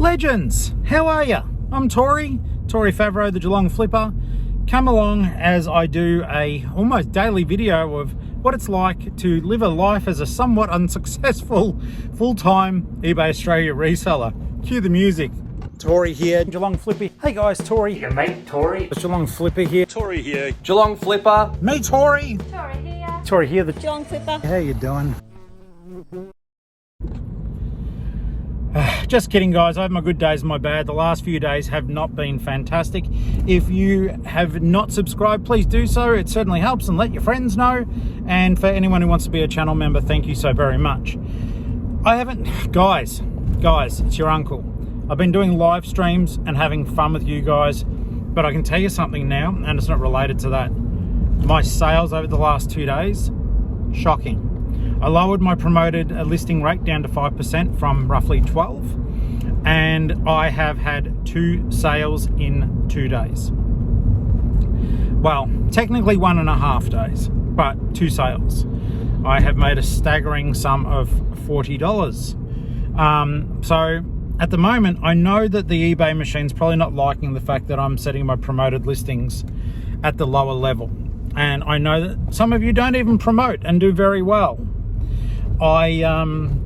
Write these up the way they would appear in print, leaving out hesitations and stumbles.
Legends, how are you? I'm Tory Favreau, the Geelong-Flipper. Come along as I do a almost daily video of what it's like to live a life as a somewhat unsuccessful full-time eBay Australia reseller. Cue the music. Tory here, Geelong-Flipper. Hey guys, Tory. Your mate Tory. Geelong-Flipper here. Tory here. Geelong-Flipper. Me, Tory. Tory here. Tory here, the Geelong-Flipper. How you doing? Just kidding, guys. I have my good days and my bad. The last few days have not been fantastic. If you have not subscribed, please do so. It certainly helps, and let your friends know. And for anyone who wants to be a channel member, thank you so very much. I haven't, guys, it's your uncle. I've been doing live streams and having fun with you guys, but I can tell you something now, and it's not related to that. My sales over the last 2 days, shocking. I lowered my promoted listing rate down to 5% from roughly 12, and I have had 2 sales in 2 days. Well, technically 1.5 days, but 2 sales. I have made a staggering sum of $40. So at the moment, I know that the eBay machine's probably not liking the fact that I'm setting my promoted listings at the lower level. And I know that some of you don't even promote and do very well. I'm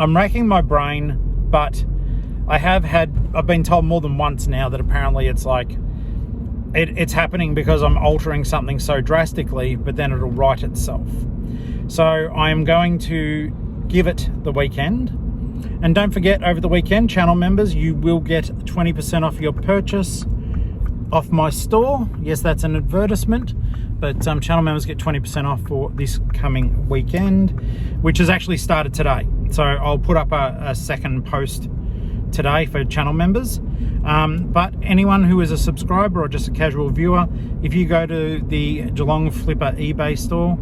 racking my brain, but I've been told more than once now that apparently it's like, it's happening because I'm altering something so drastically, but then it'll right itself. So I'm going to give it the weekend. And don't forget, over the weekend, channel members, you will get 20% off your purchase off my store. Yes, that's an advertisement, but channel members get 20% off for this coming weekend, which has actually started today. So I'll put up a second post today for channel members. But anyone who is a subscriber or just a casual viewer, if you go to the Geelong-Flipper eBay store,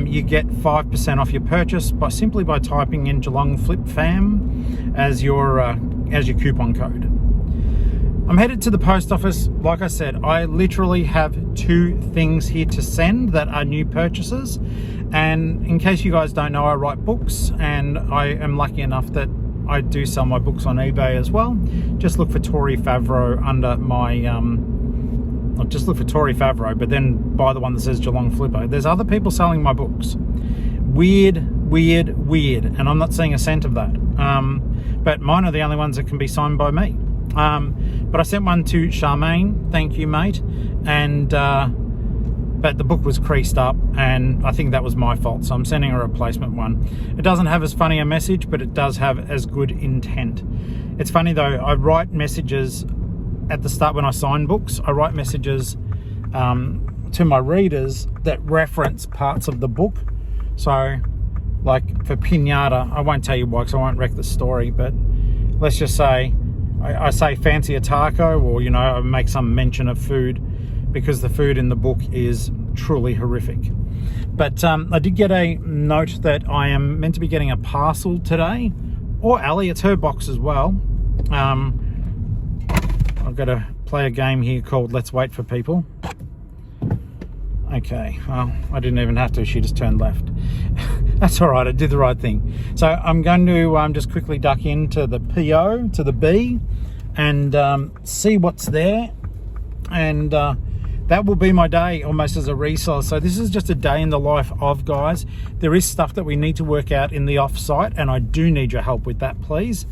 you get 5% off your purchase simply by typing in Geelong-Flip-Fam as your coupon code. I'm headed to the post office. Like I said, I literally have 2 things here to send that are new purchases. And in case you guys don't know, I write books, and I am lucky enough that I do sell my books on eBay as well. Just look for Tory Favreau under my, just look for Tory Favreau, but then buy the one that says Geelong-Flipper. There's other people selling my books. Weird, and I'm not seeing a cent of that. But mine are the only ones that can be signed by me. But I sent one to Charmaine, thank you, mate, and but the book was creased up, and I think that was my fault, so I'm sending a replacement one. It doesn't have as funny a message, but it does have as good intent. It's funny though, I write messages at the start when I sign books. I write messages to my readers that reference parts of the book. So like for Pinata, I won't tell you why because I won't wreck the story, but let's just say I say fancy a taco, or you know, I make some mention of food because the food in the book is truly horrific. But I did get a note that I am meant to be getting a parcel today, or Ali, it's her box as well. I've got to play a game here called Let's Wait for People. Okay, well, I didn't even have to, she just turned left. That's all right, I did the right thing. So I'm going to just quickly duck into the PO, to the B, and see what's there. And that will be my day almost as a reseller. So this is just a day in the life of, guys. There is stuff that we need to work out in the offsite, and I do need your help with that, please.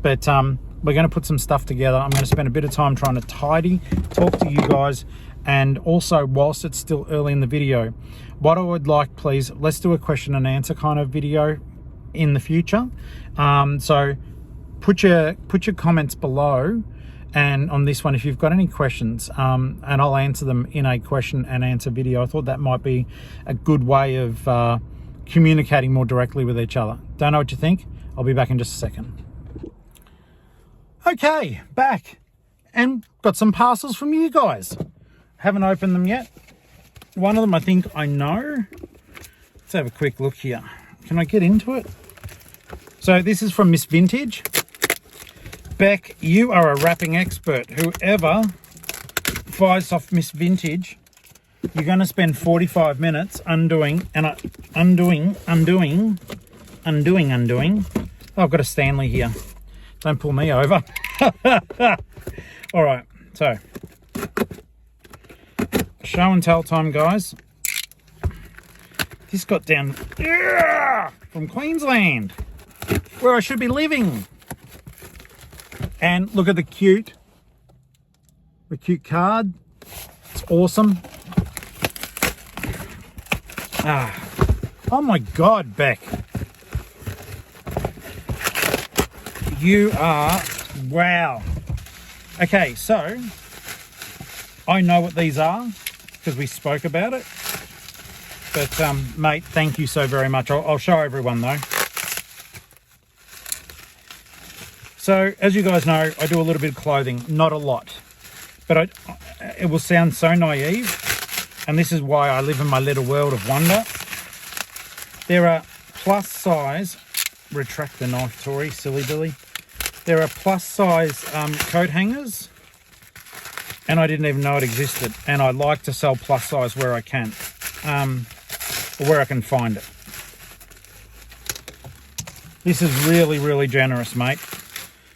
But we're going to put some stuff together. I'm going to spend a bit of time trying to tidy, talk to you guys, and also whilst it's still early in the video, what I would like, please, let's do a question and answer kind of video in the future. So put your comments below, and on this one, if you've got any questions, and I'll answer them in a question and answer video. I thought that might be a good way of communicating more directly with each other. Don't know what you think? I'll be back in just a second. Okay, back, and got some parcels from you guys. Haven't opened them yet. One of them I think I know. Let's have a quick look here. Can I get into it? So this is from Miss Vintage. Beck, you are a wrapping expert. Whoever buys off Miss Vintage, you're going to spend 45 minutes undoing. Oh, I've got a Stanley here. Don't pull me over. All right, so show and tell time, guys. This got down from Queensland, where I should be living. And look at the cute card. It's awesome. Oh my God, Beck. You are, wow. Okay, so I know what these are because we spoke about it. But mate, thank you so very much. I'll show everyone though. So as you guys know, I do a little bit of clothing, not a lot, but it will sound so naive. And this is why I live in my little world of wonder. There are plus size, retract the knife, Tori, silly Billy. There are plus size coat hangers, and I didn't even know it existed. And I like to sell plus size where I can, or where I can find it. This is really, really generous, mate.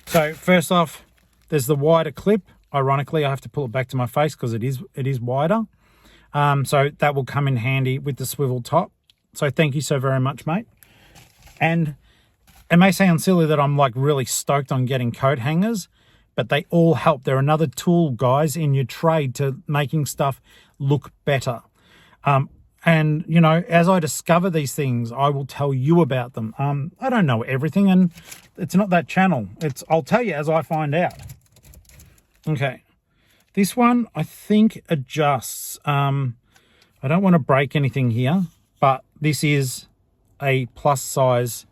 So first off, there's the wider clip. Ironically, I have to pull it back to my face because it is wider. So that will come in handy with the swivel top. So thank you so very much, mate. And it may sound silly that I'm like really stoked on getting coat hangers, but they all help. They're another tool, guys, in your trade to making stuff look better. And, you know, as I discover these things, I will tell you about them. I don't know everything, and it's not that channel. I'll tell you as I find out. Okay. This one, I think, adjusts. I don't want to break anything here, but this is a plus size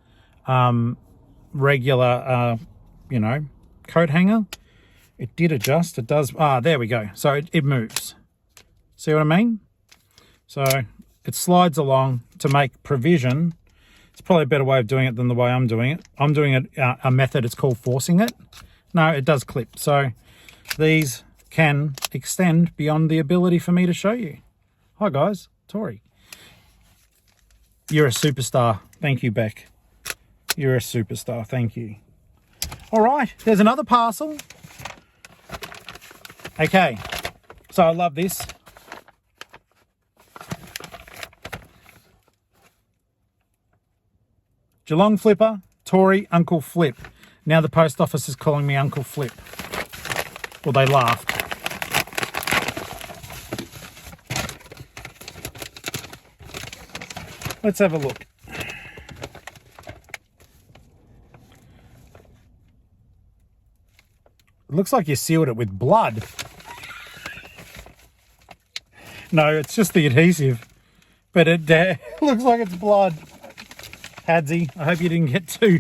regular, you know, coat hanger. It did adjust. It does. There we go. So it moves. See what I mean? So it slides along to make provision. It's probably a better way of doing it than the way I'm doing it. I'm doing it a method. It's called forcing it. No, it does clip. So these can extend beyond the ability for me to show you. Hi guys, Tori. You're a superstar. Thank you, Beck. You're a superstar. Thank you. All right, there's another parcel. Okay, so I love this. Geelong-Flipper, Tori, Uncle Flip. Now the post office is calling me Uncle Flip. Well, they laughed. Let's have a look. It looks like you sealed it with blood. No, it's just the adhesive, but it looks like it's blood. Hadsy, I hope you didn't get too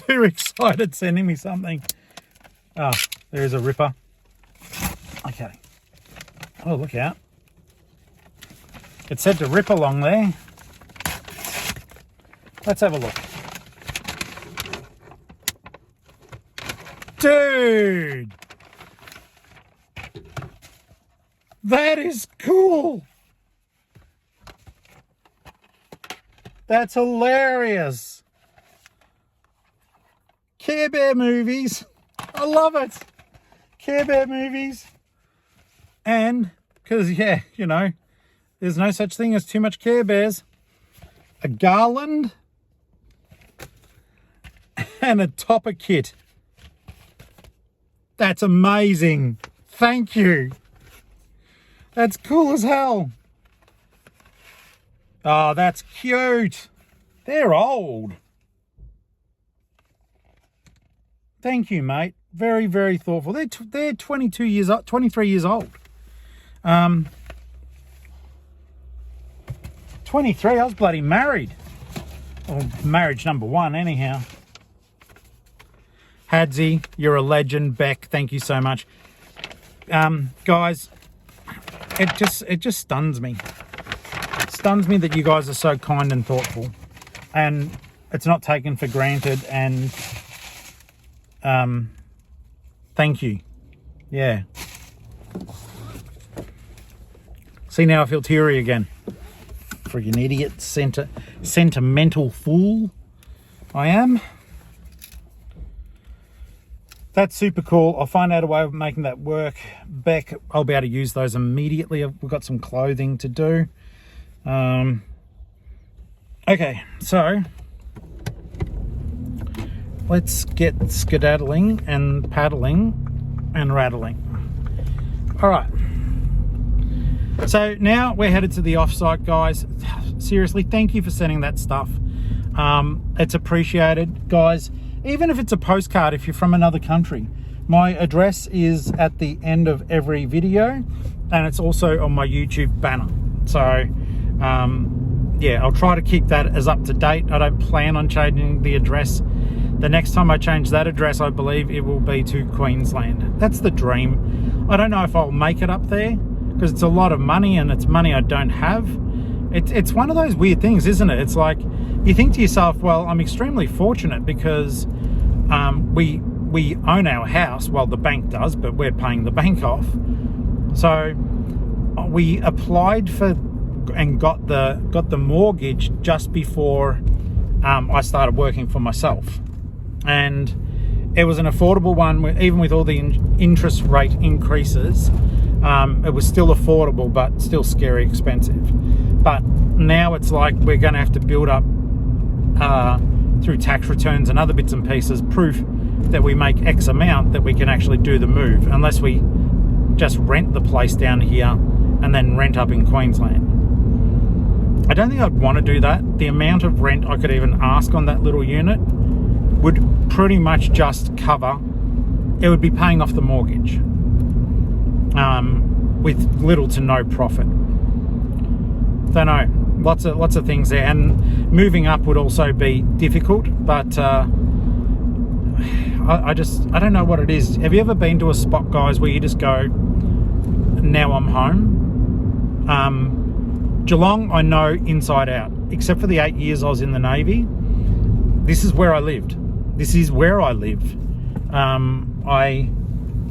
excited sending me something. There is a ripper. Okay. Oh, look out. It said to rip along there. Let's have a look. Dude! That is cool! That's hilarious! Care Bear movies. I love it! Care Bear movies. And, because, yeah, you know, there's no such thing as too much Care Bears. A garland and a topper kit. That's amazing. Thank you. That's cool as hell. Oh, that's cute. They're old. Thank you, mate. Very, very thoughtful. They're 22 years old, 23 years old. 23, I was bloody married. Or marriage number one, anyhow. Hadsy, you're a legend. Beck, thank you so much. Guys, it just stuns me. It stuns me that you guys are so kind and thoughtful. And it's not taken for granted, and thank you. Yeah. See, now I feel teary again. Friggin' idiot, sentimental fool I am. that's super cool. I'll find out a way of making that work. Beck, I'll be able to use those immediately. We've got some clothing to do. Okay, so let's get skedaddling and paddling and rattling. All right. So now we're headed to the offsite, guys. Seriously, thank you for sending that stuff. It's appreciated, guys. Even if it's a postcard, if you're from another country, my address is at the end of every video, and it's also on my YouTube banner. So yeah, I'll try to keep that as up to date. I don't plan on changing the address. The next time I change that address, I believe it will be to Queensland. That's the dream. I don't know if I'll make it up there, because it's a lot of money, and it's money I don't have. It's one of those weird things, isn't it? It's like, you think to yourself, well, I'm extremely fortunate because we own our house. Well, the bank does, but we're paying the bank off. So we applied for and got the mortgage just before I started working for myself, and it was an affordable one. Even with all the interest rate increases, it was still affordable, but still scary expensive. But now it's like we're going to have to build up through tax returns and other bits and pieces proof that we make X amount that we can actually do the move, unless we just rent the place down here and then rent up in Queensland. I don't think I'd want to do that. The amount of rent I could even ask on that little unit would pretty much just cover, it would be paying off the mortgage with little to no profit. Don't know, lots of things there, and moving up would also be difficult, but I don't know what it is. Have you ever been to a spot, guys, where you just go, now I'm home? Geelong, I know inside out, except for the 8 years I was in the Navy. This is where I lived. This is where I live. I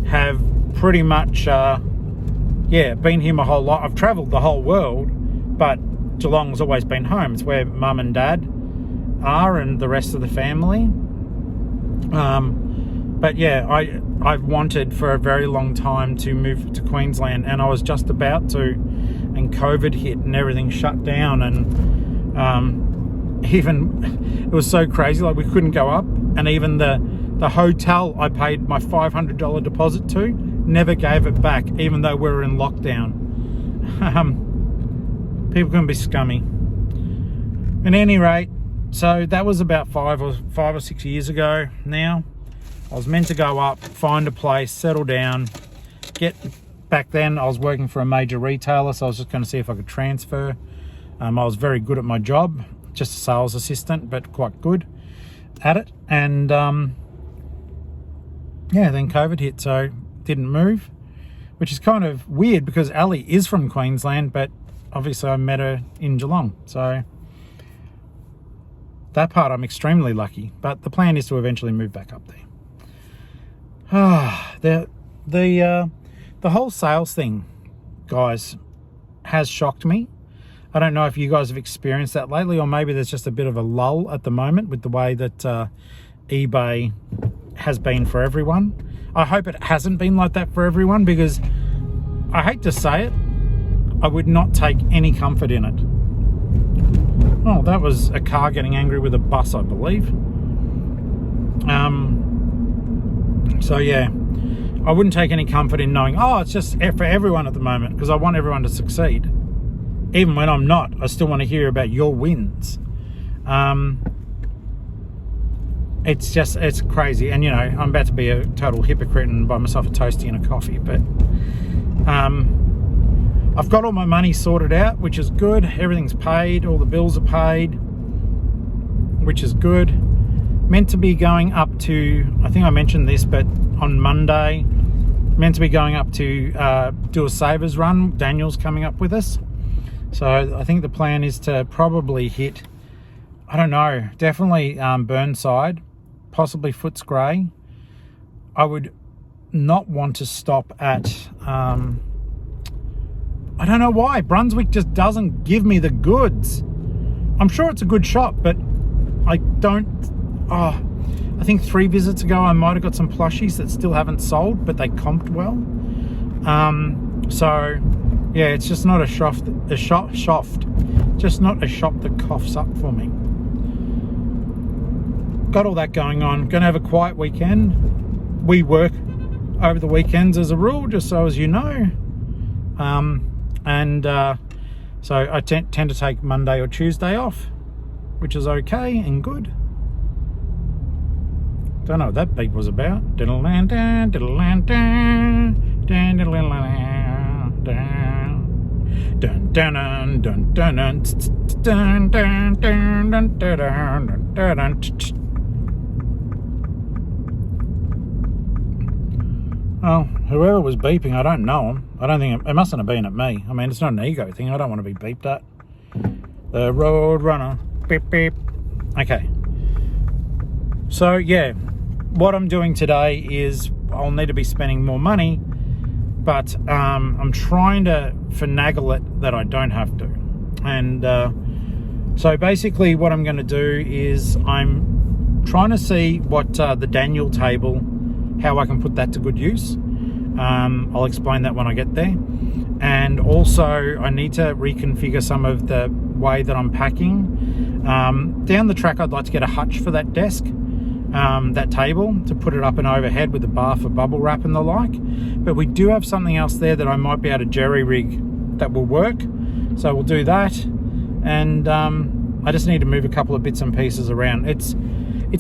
have pretty much, been here my whole life. I've travelled the whole world, but Geelong's always been home. It's where mum and dad are and the rest of the family. But yeah, I've wanted for a very long time to move to Queensland, and I was just about to, and COVID hit and everything shut down, and even it was so crazy, like we couldn't go up, and even the hotel I paid my $500 deposit to never gave it back, even though we were in lockdown. People can be scummy. At any rate, so that was about five or 6 years ago now. I was meant to go up, find a place, settle down, back then I was working for a major retailer, so I was just going to see if I could transfer. I was very good at my job, just a sales assistant, but quite good at it. And yeah, then COVID hit, so didn't move, which is kind of weird because Ali is from Queensland, but obviously I met her in Geelong, so that part I'm extremely lucky. But the plan is to eventually move back up there. The whole sales thing, guys, has shocked me. I don't know if you guys have experienced that lately, or maybe there's just a bit of a lull at the moment with the way that eBay has been for everyone. I hope it hasn't been like that for everyone, because I hate to say it, I would not take any comfort in it. Oh, that was a car getting angry with a bus, I believe. So yeah, I wouldn't take any comfort in knowing, oh, it's just for everyone at the moment, because I want everyone to succeed. Even when I'm not, I still want to hear about your wins. It's crazy. And, you know, I'm about to be a total hypocrite and buy myself a toastie and a coffee. But I've got all my money sorted out, which is good. Everything's paid. All the bills are paid, which is good. Meant to be going up to, I think I mentioned this, but on Monday, meant to be going up to do a Savers run. Daniel's coming up with us. So I think the plan is to probably hit, I don't know, definitely Burnside, possibly Footscray. I would not want to stop at, I don't know why, Brunswick just doesn't give me the goods. I'm sure it's a good shop, but I I think 3 visits ago I might have got some plushies that still haven't sold, but they comped well. So yeah, it's just not just not a shop that coughs up for me. Got all that going on. Gonna have a quiet weekend. We work over the weekends as a rule, just so as you know. So I tend to take Monday or Tuesday off, which is okay and good. Don't know what that beep was about. Well, whoever was beeping, I don't know them. I don't think it mustn't have been at me. I mean, it's not an ego thing. I don't want to be beeped at. The road runner. Beep, beep. Okay. So, yeah. What I'm doing today is I'll need to be spending more money, but I'm trying to finagle it that I don't have to. And so basically what I'm going to do is I'm trying to see what the Daniel table, how I can put that to good use. I'll explain that when I get there. And also I need to reconfigure some of the way that I'm packing. Down the track I'd like to get a hutch for that desk, that table, to put it up and overhead with a bar for bubble wrap and the like. But we do have something else there that I might be able to jerry rig that will work. So we'll do that. And I just need to move a couple of bits and pieces around. It's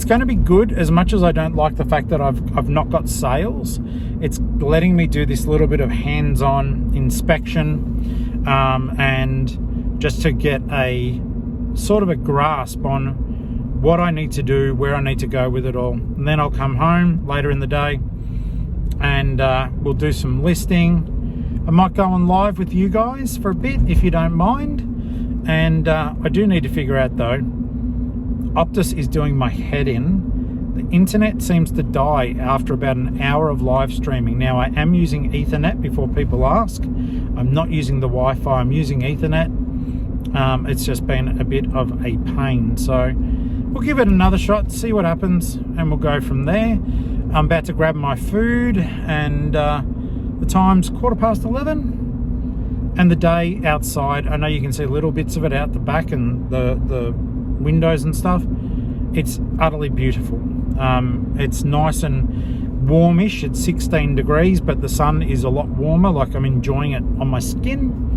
going to be good, as much as I don't like the fact that I've not got sales. It's letting me do this little bit of hands-on inspection, and just to get a sort of a grasp on what I need to do, where I need to go with it all. And then I'll come home later in the day and we'll do some listing. I might go on live with you guys for a bit if you don't mind. And I do need to figure out though, Optus is doing my head in. The internet seems to die after about an hour of live streaming. Now I am using Ethernet, before people ask. I'm not using the Wi-Fi, I'm using Ethernet. It's just been a bit of a pain. So we'll give it another shot, see what happens, and we'll go from there. I'm about to grab my food, and the time's 11:15. And the day outside, I know you can see little bits of it out the back and the windows and stuff. It's utterly beautiful. It's nice and warmish. It's 16 degrees, but the sun is a lot warmer. Like, I'm enjoying it on my skin.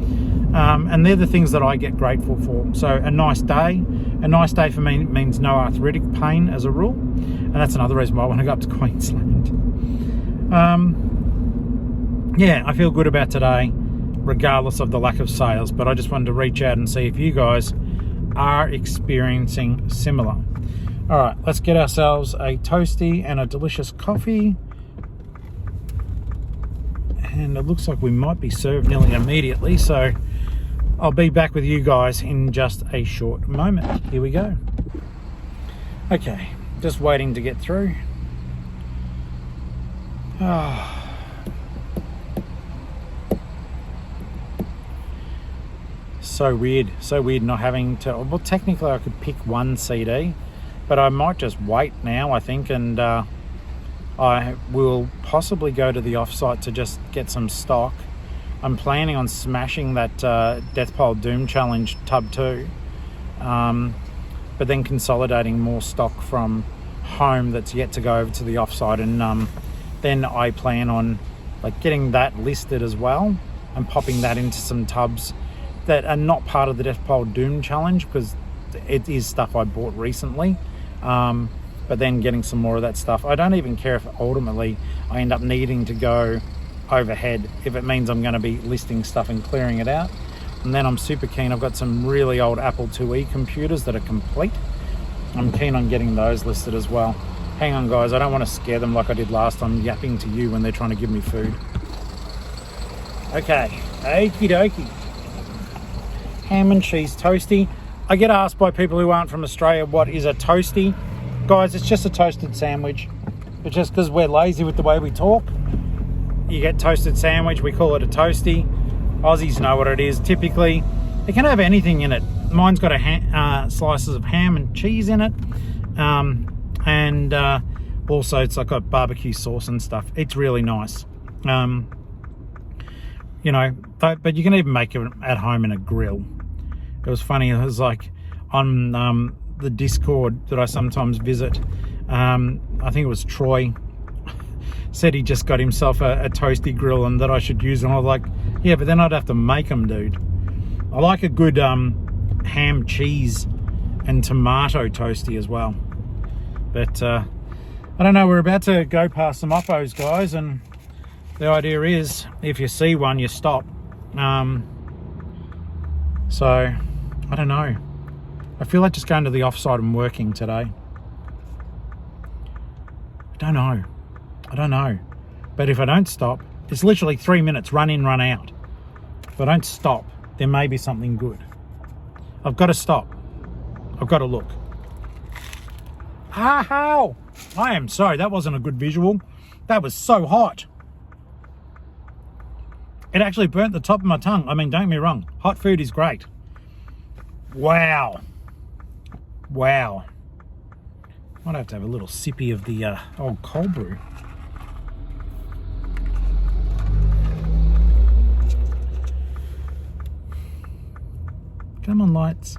And they're the things that I get grateful for. So a nice day. A nice day for me means no arthritic pain as a rule. And that's another reason why I want to go up to Queensland. Yeah, I feel good about today, regardless of the lack of sales. But I just wanted to reach out and see if you guys are experiencing similar. All right, let's get ourselves a toasty and a delicious coffee. And it looks like we might be served nearly immediately, so I'll be back with you guys in just a short moment. Here we go. Okay, just waiting to get through. So weird not having to, well, technically I could pick one CD, but I might just wait now, I think, and I will possibly go to the Offsite to just get some stock. I'm planning on smashing that Death Pile Doom Challenge Tub 2, but then consolidating more stock from home that's yet to go over to the Offsite, and then I plan on like getting that listed as well and popping that into some tubs that are not part of the Death Pile Doom Challenge, because it is stuff I bought recently. But then getting some more of that stuff. I don't even care if ultimately I end up needing to go overhead, if it means I'm going to be listing stuff and clearing it out. And then I'm super keen. I've got some really old Apple IIe computers that are complete. I'm keen on getting those listed as well. Hang on guys, I don't want to scare them like I did last time, yapping to you when they're trying to give me food. Okay, okie dokie. Ham and cheese toasty. I get asked by people who aren't from Australia, what is a toasty? Guys, it's just a toasted sandwich. It's just because we're lazy with the way we talk. You get toasted sandwich, we call it a toasty. Aussies know what it is. Typically, it can have anything in it. Mine's got slices of ham and cheese in it. And Also, it's like got barbecue sauce and stuff. It's really nice. You know, but you can even make it at home in a grill. It was funny. It was like on the Discord that I sometimes visit. I think it was Troy said he just got himself a toasty grill and that I should use them. I was like, yeah, but then I'd have to make them, dude. I like a good ham, cheese and tomato toasty as well. But I don't know, we're about to go past some oppos, guys, and the idea is if you see one, you stop. So I don't know, I feel like just going to the offsite and working today. I don't know, but if I don't stop, it's literally 3 minutes, run in, run out. If I don't stop, there may be something good. I've got to stop. I've got to look. How? I am sorry, that wasn't a good visual. That was so hot. It actually burnt the top of my tongue. I mean, don't get me wrong, hot food is great. Wow. Wow. Might have to have a little sippy of the old cold brew. Come on, lights.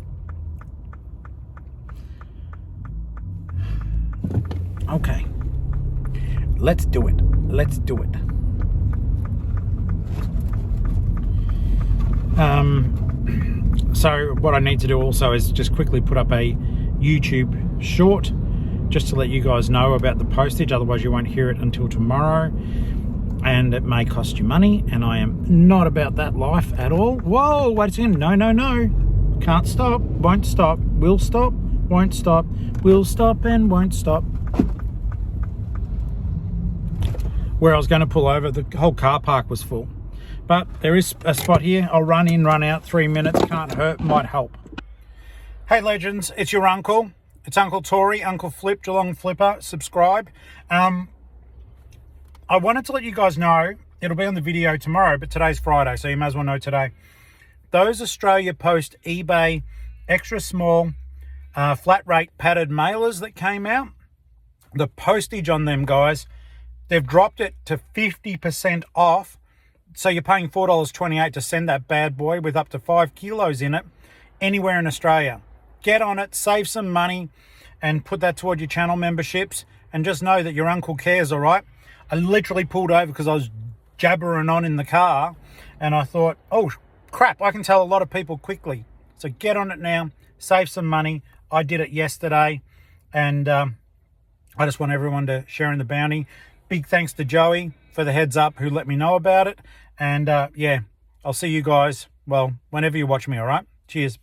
Okay. Let's do it. Let's do it. So what I need to do also is just quickly put up a YouTube short just to let you guys know about the postage, otherwise you won't hear it until tomorrow and it may cost you money, and I am not about that life at all. Whoa, wait a second. No. Can't stop, won't stop, will stop, won't stop, will stop and won't stop. Where I was going to pull over, the whole car park was full. But there is a spot here. I'll run in, run out, 3 minutes, can't hurt, might help. Hey legends, it's your uncle. It's Uncle Tory, Uncle Flip, Geelong-Flipper. Subscribe. I wanted to let you guys know, it'll be on the video tomorrow, but today's Friday, so you may as well know today. Those Australia Post eBay extra small flat rate padded mailers that came out, the postage on them, guys, they've dropped it to 50% off. So you're paying $4.28 to send that bad boy with up to 5 kilos in it anywhere in Australia. Get on it, save some money, and put that toward your channel memberships. And just know that your uncle cares, all right? I literally pulled over because I was jabbering on in the car, and I thought, oh, crap, I can tell a lot of people quickly. So get on it now, save some money. I did it yesterday, and I just want everyone to share in the bounty. Big thanks to Joey for the heads up who let me know about it. And yeah, I'll see you guys, well, whenever you watch me, all right? Cheers.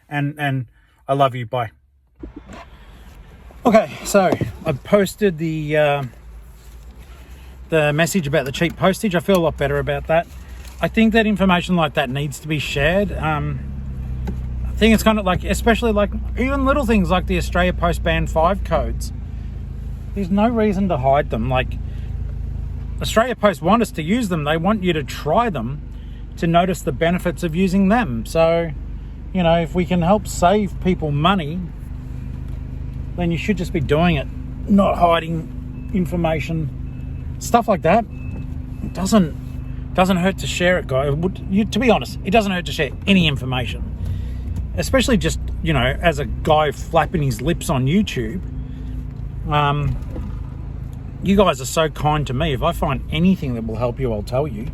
And I love you. Bye. Okay, so I posted the message about the cheap postage. I feel a lot better about that. I think that information like that needs to be shared. I think it's kind of like, especially like even little things like the Australia Post Band 5 codes. There's no reason to hide them. Like, Australia Post want us to use them. They want you to try them to notice the benefits of using them. So, you know, if we can help save people money, then you should just be doing it, not hiding information. Stuff like that doesn't hurt to share it, guys. To be honest, it doesn't hurt to share any information, especially just, you know, as a guy flapping his lips on YouTube. You guys are so kind to me. If I find anything that will help you, I'll tell you.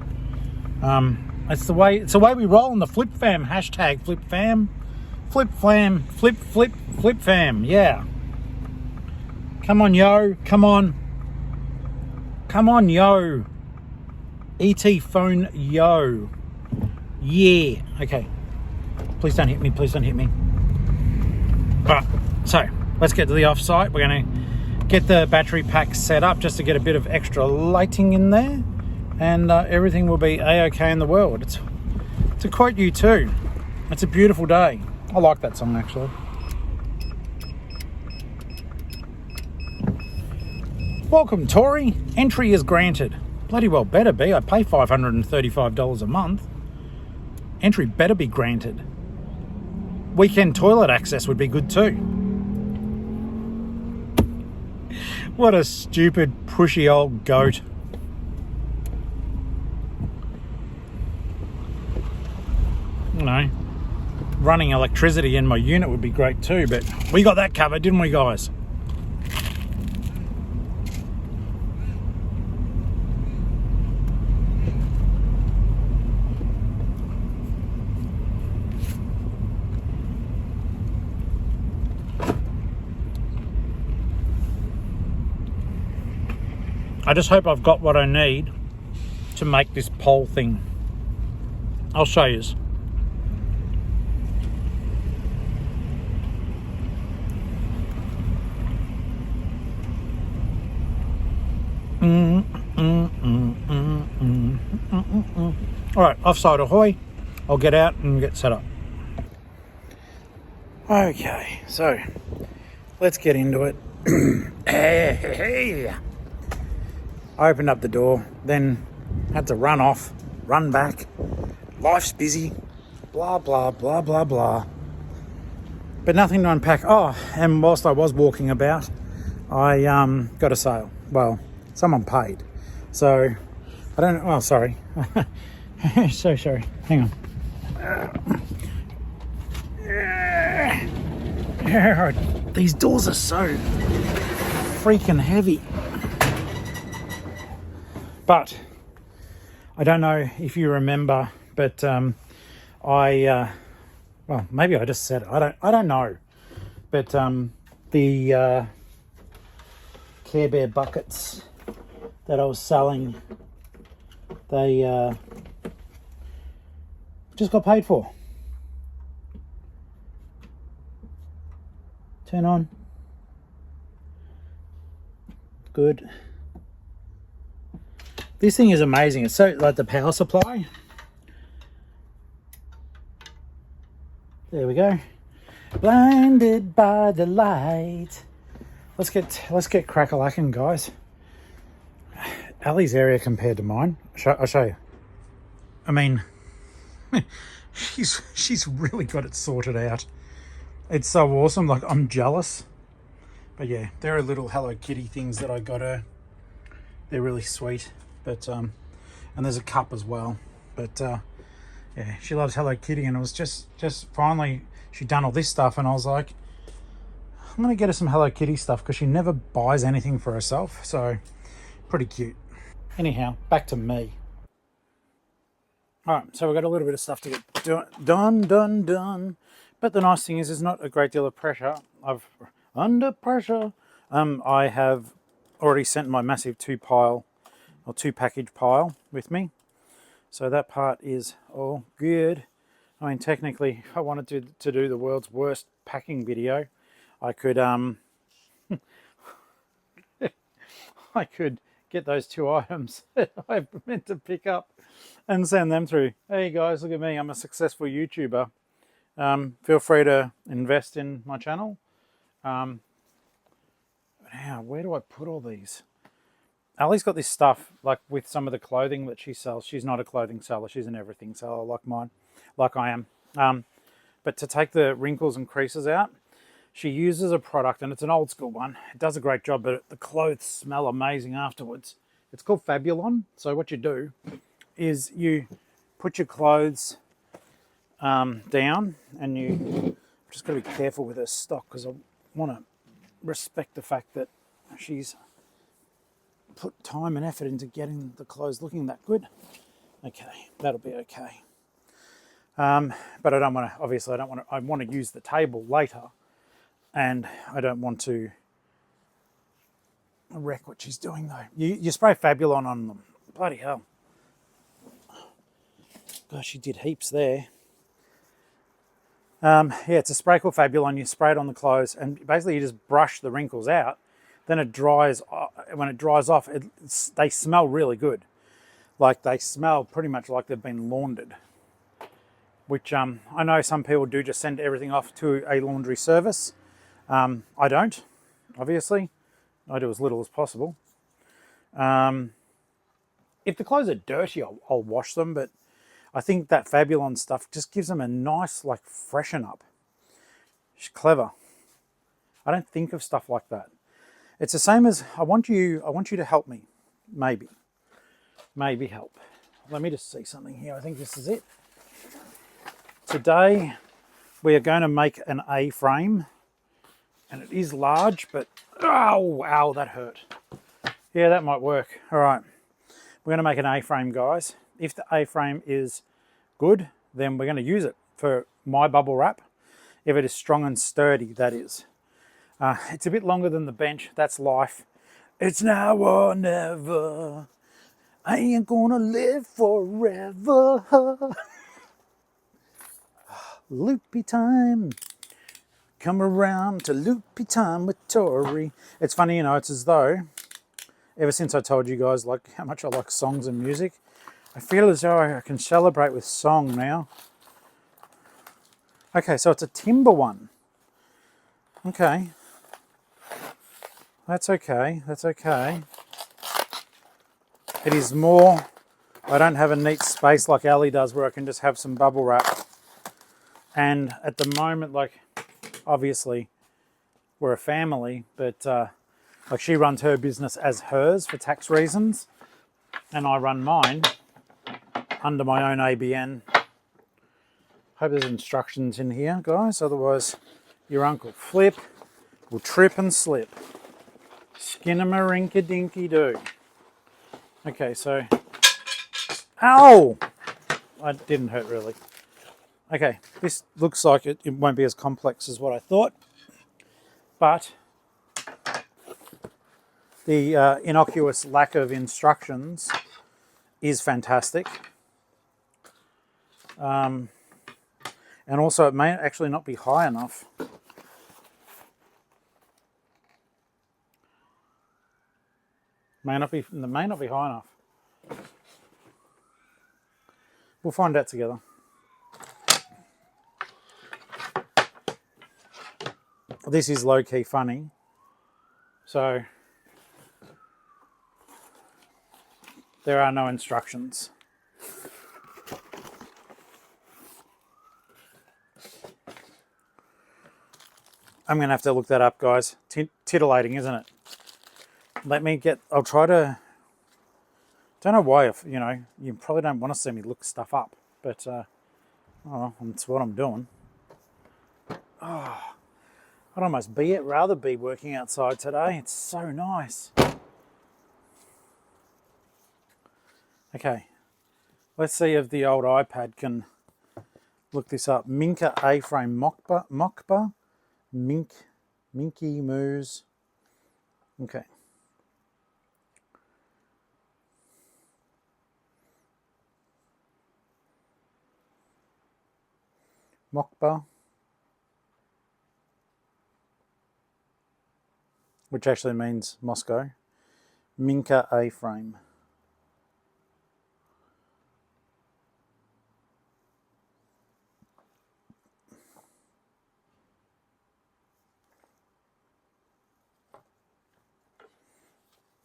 It's the way we roll in the Flip Fam hashtag. Flip Fam, Flip Fam. Yeah. Come on, yo. Come on, yo. ET phone, yo. Yeah. Okay. Please don't hit me. All right. So let's get to the offsite. We're going to get the battery pack set up just to get a bit of extra lighting in there, and everything will be a-okay in the world. To quote you too, it's a beautiful day. I like that song actually. Welcome, Tory. Entry is granted. Bloody well better be. I pay $535 a month. Entry better be granted. Weekend toilet access would be good too. What a stupid, pushy old goat. You know, running electricity in my unit would be great too, but we got that covered, didn't we, guys? I just hope I've got what I need to make this pole thing. I'll show you. All right, offside ahoy. I'll get out and get set up. Okay, so let's get into it. Hey. I opened up the door, then had to run off, run back. Life's busy, blah, blah, blah, blah, blah. But nothing to unpack. Oh, and whilst I was walking about, I got a sale. Well, someone paid. So, I don't know. Oh, sorry. So sorry. Hang on. These doors are so freaking heavy. But I don't know if you remember, but well, maybe I just said it. I don't know. But the Care Bear buckets that I was selling, they just got paid for. Turn on. Good. This thing is amazing. It's so like the power supply. There we go. Blinded by the light. Let's get crack-a-lacking, guys. Ali's area compared to mine. I'll show you. I mean, she's really got it sorted out. It's so awesome. Like, I'm jealous. But yeah, there are little Hello Kitty things that I got her. They're really sweet. But and there's a cup as well. But yeah, she loves Hello Kitty, and it was just finally she'd done all this stuff, and I was like, I'm gonna get her some Hello Kitty stuff because she never buys anything for herself. So pretty cute. Anyhow, back to me. All right, so we've got a little bit of stuff to get done. But the nice thing is, there's not a great deal of pressure. Under pressure. I have already sent my massive two package pile with me, so that part is all good. I mean, technically, if I wanted to do the world's worst packing video, I could I could get those two items that I meant to pick up and send them through. Hey guys, look at me, I'm a successful YouTuber. Feel free to invest in my channel. Now, where do I put all these? Ali's got this stuff, like with some of the clothing that she sells. She's not a clothing seller, she's an everything seller like I am. But to take the wrinkles and creases out, she uses a product, and it's an old school one. It does a great job, but the clothes smell amazing afterwards. It's called Fabulon. So what you do is you put your clothes down, and you just got to be careful with her stock, because I want to respect the fact that she's put time and effort into getting the clothes looking that good. Okay, that'll be okay. But I don't want to, obviously I want to use the table later, and I don't want to wreck what she's doing though. You spray Fabulon on them. Bloody hell. Gosh, she did heaps there. Yeah, it's a spray called Fabulon. You spray it on the clothes, and basically you just brush the wrinkles out. Then it dries. When it dries off, they smell really good. Like, they smell pretty much like they've been laundered. Which I know some people do just send everything off to a laundry service. I don't, obviously. I do as little as possible. If the clothes are dirty, I'll wash them, but I think that Fabulon stuff just gives them a nice, like, freshen up. She's clever. I don't think of stuff like that. It's the same as I want you to help me. Maybe help. Let me just see something here. I think this is it. Today we are going to make an A-frame, and it is large, but ow, that hurt. Yeah, that might work. All right, we're going to make an A-frame, guys. If the A-frame is good, then we're going to use it for my bubble wrap. If it is strong and sturdy, that is. It's a bit longer than the bench. That's life. It's now or never. I ain't gonna live forever. Loopy time. Come around to loopy time with Tori. It's funny, you know, it's as though, ever since I told you guys like how much I like songs and music, I feel as though I can celebrate with song now. Okay, so it's a timber one. Okay. That's okay. It is more, I don't have a neat space like Ali does where I can just have some bubble wrap. And at the moment, like, obviously, we're a family, but like she runs her business as hers for tax reasons, and I run mine under my own ABN. Hope there's instructions in here, guys, otherwise your Uncle Flip will trip and slip. Skinnamarink-a-dinky-doo. Okay, so, ow! It didn't hurt really. Okay, this looks like it won't be as complex as what I thought, but the innocuous lack of instructions is fantastic. And also it may actually not be high enough. May not be high enough. We'll find out together. This is low-key funny. So there are no instructions. I'm going to have to look that up, guys. Titillating, isn't it? I'll try to, don't know why, if you know, you probably don't want to see me look stuff up, but oh, that's what I'm doing. Oh, I'd almost rather be working outside today. It's so nice. Okay, let's see if the old iPad can look this up. Minka A-frame Mokba, Minky Moose. Okay. Mokba, which actually means Moscow. Minka A-frame.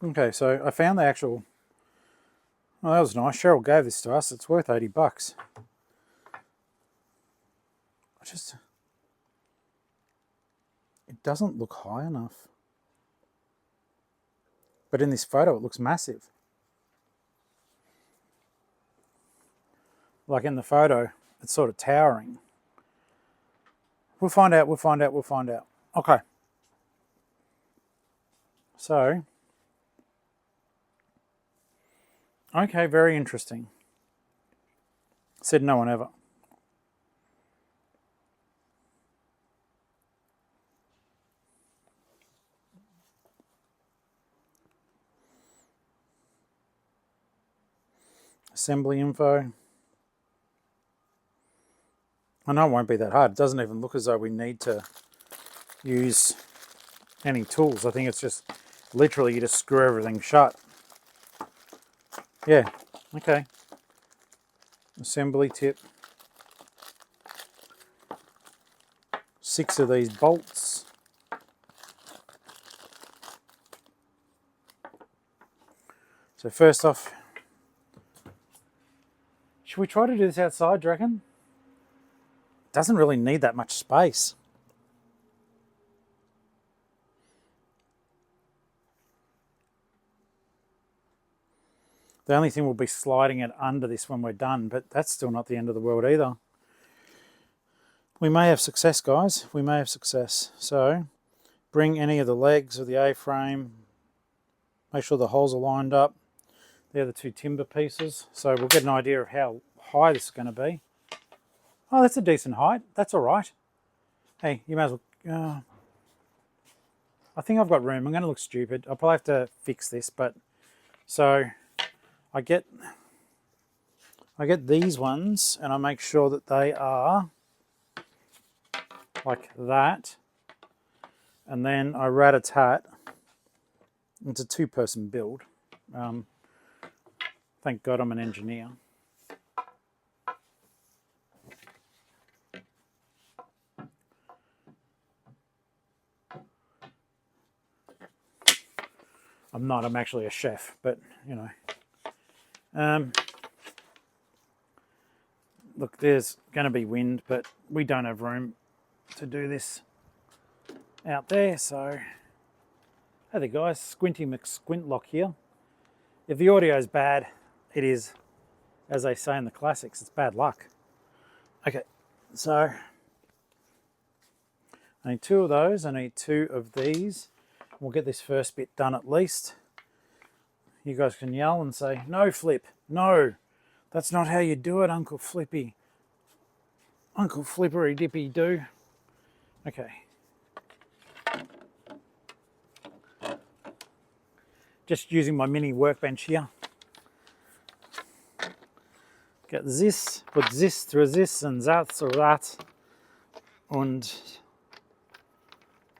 Okay, so I found the actual, oh, that was nice. Cheryl gave this to us. It's worth $80. It doesn't look high enough. But in this photo, it looks massive. Like in the photo, it's sort of towering. We'll find out. Okay. So, okay, very interesting. Said no one ever. Assembly info. I know it won't be that hard. It doesn't even look as though we need to use any tools. I think it's just literally you just screw everything shut. Yeah, okay. Assembly tip. 6 of these bolts. So first off, should we try to do this outside, do you reckon? Doesn't really need that much space. The only thing will be sliding it under this when we're done, but that's still not the end of the world either. We may have success, guys. We may have success. So bring any of the legs of the A-frame. Make sure the holes are lined up. They're the 2 timber pieces. So we'll get an idea of how high this is going to be. Oh, that's a decent height. That's all right. Hey, you may as well... I think I've got room. I'm going to look stupid. I'll probably have to fix this, but... So I get these ones, and I make sure that they are like that. And then I rat-a-tat. It's a 2-person build. Thank God I'm an engineer. I'm not, I'm actually a chef, but you know. Look, there's going to be wind, but we don't have room to do this out there, so... Hey there guys, Squinty McSquintlock here. If the audio is bad, it is, as they say in the classics, it's bad luck. Okay, so I need 2 of those, I need 2 of these. We'll get this first bit done at least. You guys can yell and say, no Flip, no, that's not how you do it, Uncle Flippy. Uncle Flippery Dippy do. Okay. Just using my mini workbench here. Get this, put this through this and that through that. And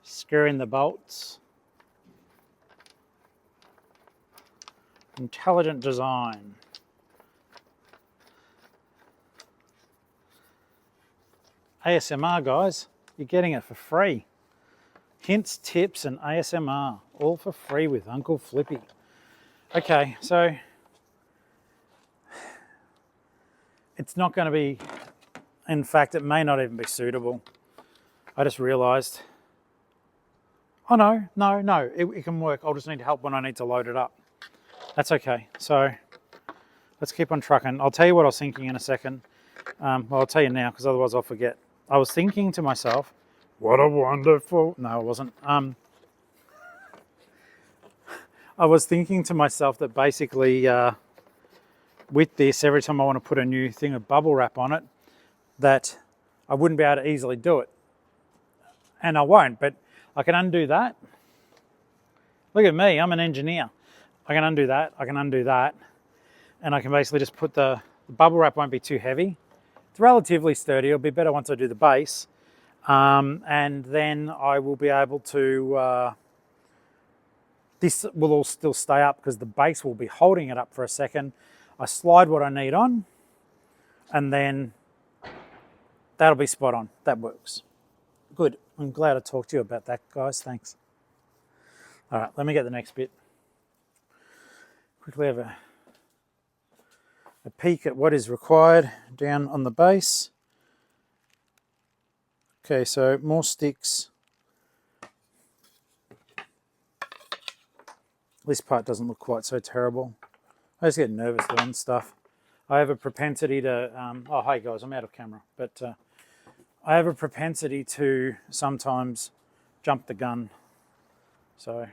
screw in the bolts. Intelligent design. ASMR, guys, you're getting it for free. Hints, tips, and ASMR, all for free with Uncle Flippy. Okay, so it's not going to be, in fact, it may not even be suitable. I just realised, oh no, it can work. I'll just need help when I need to load it up. That's okay. So let's keep on trucking. I'll tell you what I was thinking in a second. Well, I'll tell you now because otherwise I'll forget. I was thinking to myself, what a wonderful... No, I wasn't. I was thinking to myself that basically with this, every time I want to put a new thing of bubble wrap on it, that I wouldn't be able to easily do it. And I won't, but I can undo that. Look at me, I'm an engineer. I can undo that, I can undo that, and I can basically just put the bubble wrap won't be too heavy. It's relatively sturdy, it'll be better once I do the base. And then I will be able to, this will all still stay up because the base will be holding it up for a second. I slide what I need on, and then that'll be spot on. That works. Good, I'm glad I talked to you about that, guys, thanks. All right, let me get the next bit. Quickly have a peek at what is required down on the base. Okay, so more sticks. This part doesn't look quite so terrible. I just get nervous doing stuff. I have a propensity to, oh hey guys, I'm out of camera, but I have a propensity to sometimes jump the gun. So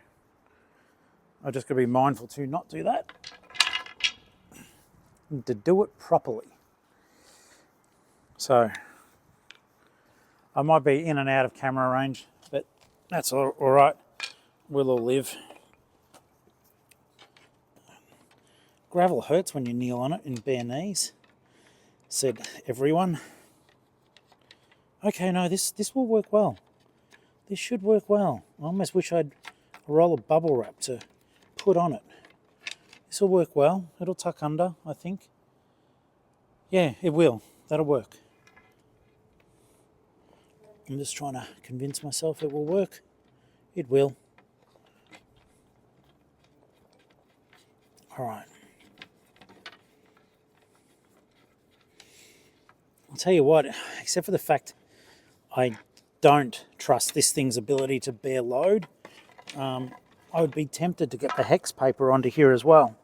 I just got to be mindful to not do that. And to do it properly. So I might be in and out of camera range, but that's all right. We'll all live. Gravel hurts when you kneel on it in bare knees, said everyone. Okay, no, this will work well. This should work well. I almost wish I'd a roll of bubble wrap to put on it. This will work well. It'll tuck under, I think. Yeah, it will. That'll work. I'm just trying to convince myself it will work. It will. All right. I'll tell you what, except for the fact I don't trust this thing's ability to bear load, I would be tempted to get the hex paper onto here as well.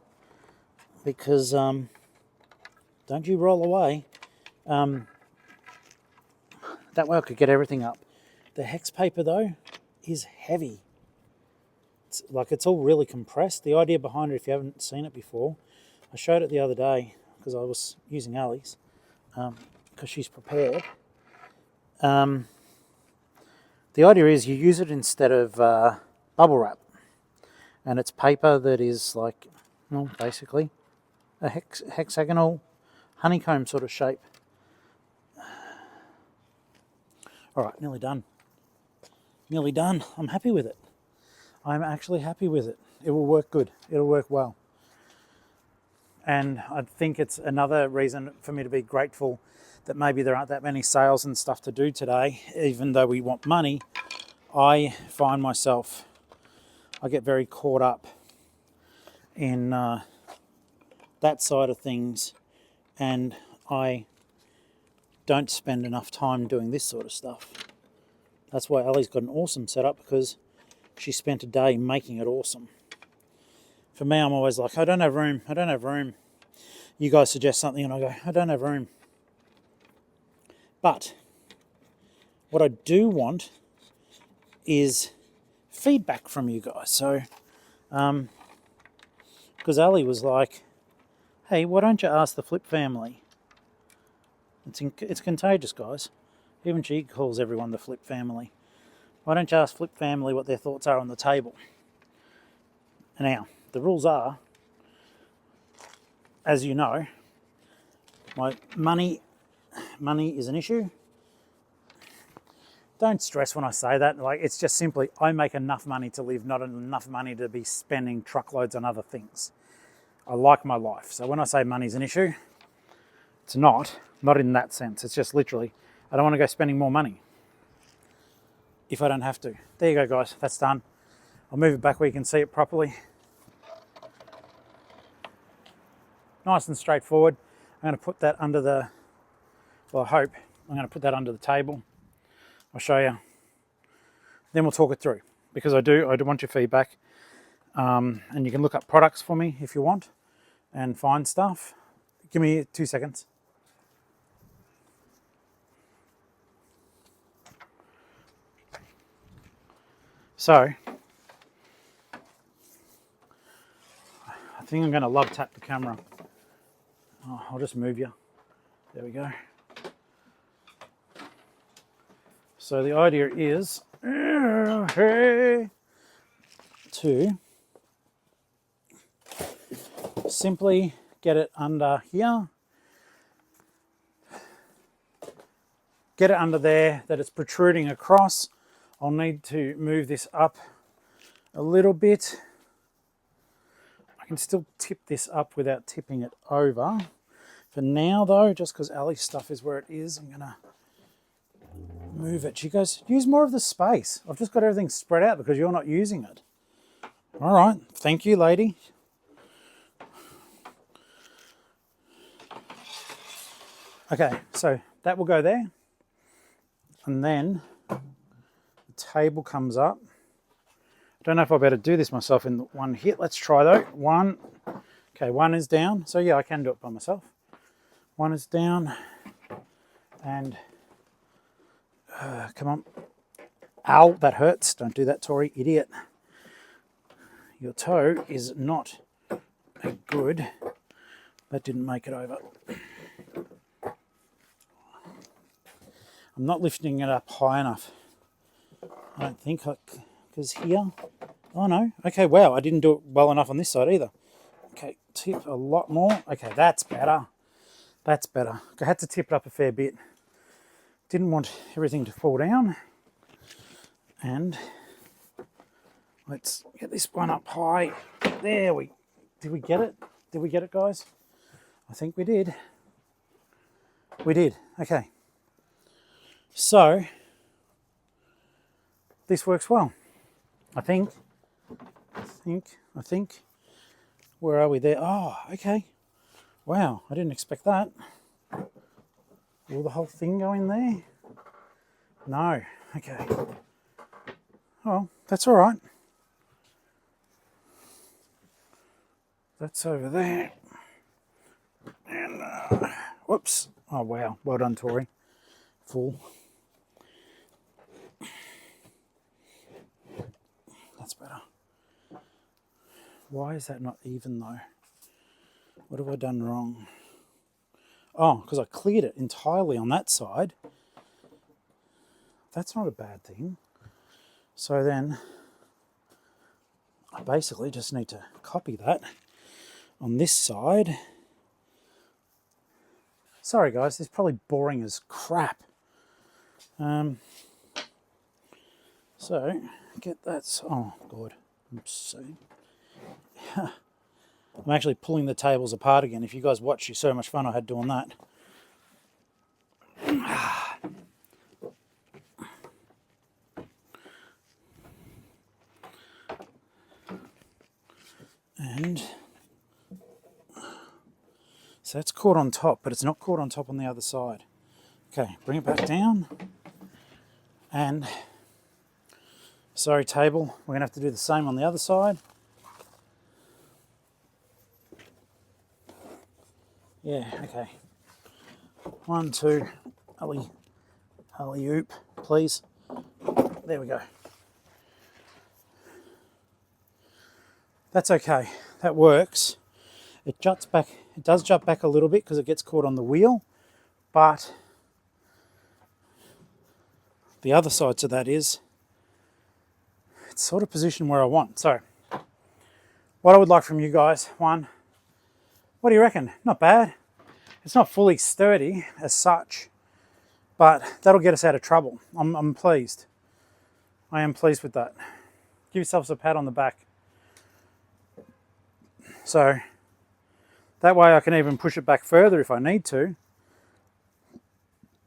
because don't you roll away. That way I could get everything up. The hex paper though is heavy. It's all really compressed. The idea behind it, if you haven't seen it before, I showed it the other day because I was using Ali's because she's prepared. The idea is you use it instead of bubble wrap, and it's paper that is like, well, basically a hexagonal honeycomb sort of shape. All right, nearly done. Nearly done. I'm happy with it. I'm actually happy with it. It will work good. It'll work well. And I think it's another reason for me to be grateful that maybe there aren't that many sales and stuff to do today. Even though we want money, I find myself, I get very caught up in that side of things, and I don't spend enough time doing this sort of stuff. That's why Ali's got an awesome setup, because she spent a day making it awesome. For me, I'm always like, I don't have room. You guys suggest something and I go, I don't have room. But what I do want is feedback from you guys. So, because Ali was like, hey, why don't you ask the Flip family? It's contagious, guys. Even she calls everyone the Flip family. Why don't you ask Flip family what their thoughts are on the table? Now, the rules are, as you know, my money is an issue. Don't stress when I say that. Like, it's just simply, I make enough money to live, not enough money to be spending truckloads on other things. I like my life. So when I say money's an issue, it's not in that sense. It's just literally, I don't want to go spending more money if I don't have to. There you go, guys. That's done. I'll move it back where you can see it properly. Nice and straightforward. I'm going to put that under the, well, I hope I'm going to put that under the table. I'll show you. Then we'll talk it through, because I do want your feedback. And you can look up products for me if you want and find stuff. Give me 2 seconds. So, I think I'm going to love tap the camera. Oh, I'll just move you. There we go. So the idea is to simply get it under here. Get it under there, that it's protruding across. I'll need to move this up a little bit. I can still tip this up without tipping it over. For now though, just because Ali's stuff is where it is, I'm gonna move it. She goes, use more of the space. I've just got everything spread out because you're not using it. All right, thank you, lady. Okay, so that will go there. And then the table comes up. I don't know if I better do this myself in one hit. Let's try though. One. Okay, one is down. So yeah, I can do it by myself. One is down. And come on. Ow, that hurts. Don't do that, Tori, idiot. Your toe is not good. That didn't make it over. I'm not lifting it up high enough. I don't think, because here, oh no, okay, wow, I didn't do it well enough on this side either. Okay, tip a lot more. Okay, that's better. That's better. I had to tip it up a fair bit. Didn't want everything to fall down. And let's get this one up high. There did we get it? Did we get it, guys? I think we did. We did, okay. So, this works well. I think. Where are we there? Oh, okay. Wow, I didn't expect that. Will the whole thing go in there? No, okay. Oh, that's all right. That's over there. Whoops. Oh, wow. Well done, Tori. Full. That's better. Why is that not even though? What have I done wrong? Oh, because I cleared it entirely on that side. That's not a bad thing. So then I basically just need to copy that on this side. Sorry guys, this is probably boring as crap. So get that. Oh god, I'm actually pulling the tables apart again. If you guys watch, you so much fun I had doing that. And so it's caught on top, but it's not caught on top on the other side. Okay, bring it back down. And sorry table, we're gonna have to do the same on the other side. Yeah, okay. 1, 2, alley-oop, please. There we go. That's okay, that works. It juts back, it does jut back a little bit because it gets caught on the wheel, but the other side to that is, it's sort of positioned where I want. So, what I would like from you guys, one, what do you reckon? Not bad. It's not fully sturdy as such, but that'll get us out of trouble. I'm pleased. I am pleased with that. Give yourselves a pat on the back. So, that way I can even push it back further if I need to.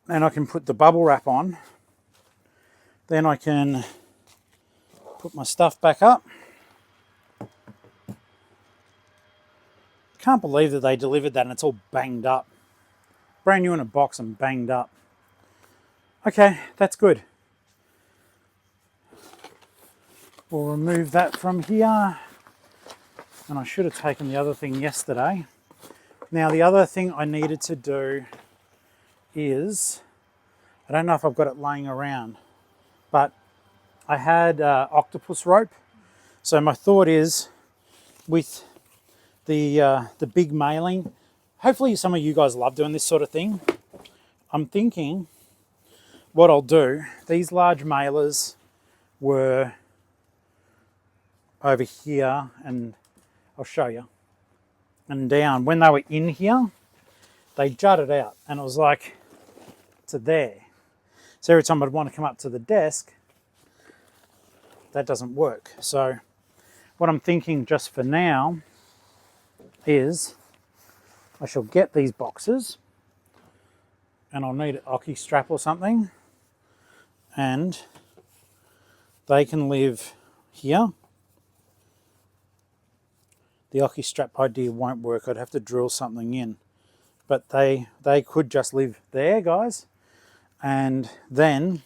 And I can put the bubble wrap on. Then I can put my stuff back up. Can't believe that they delivered that and it's all banged up. Brand new in a box and banged up. Okay, that's good. We'll remove that from here. And I should have taken the other thing yesterday. Now the other thing I needed to do is, I don't know if I've got it laying around, but I had octopus rope. So my thought is, with the big mailing, hopefully some of you guys love doing this sort of thing. I'm thinking what I'll do, these large mailers were over here, and I'll show you, and down. When they were in here, they jutted out and it was like to there. So every time I'd want to come up to the desk, that doesn't work. So what I'm thinking just for now is I shall get these boxes and I'll need an Oki strap or something, and they can live here. The Oki strap idea won't work. I'd have to drill something in, but they could just live there, guys. And then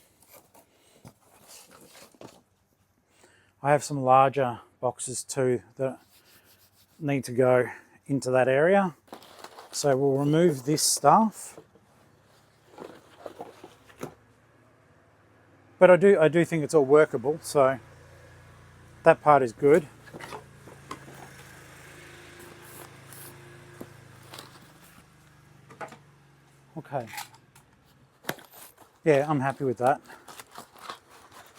I have some larger boxes too that need to go into that area. So we'll remove this stuff. But I do think it's all workable, so that part is good. Okay. Yeah, I'm happy with that.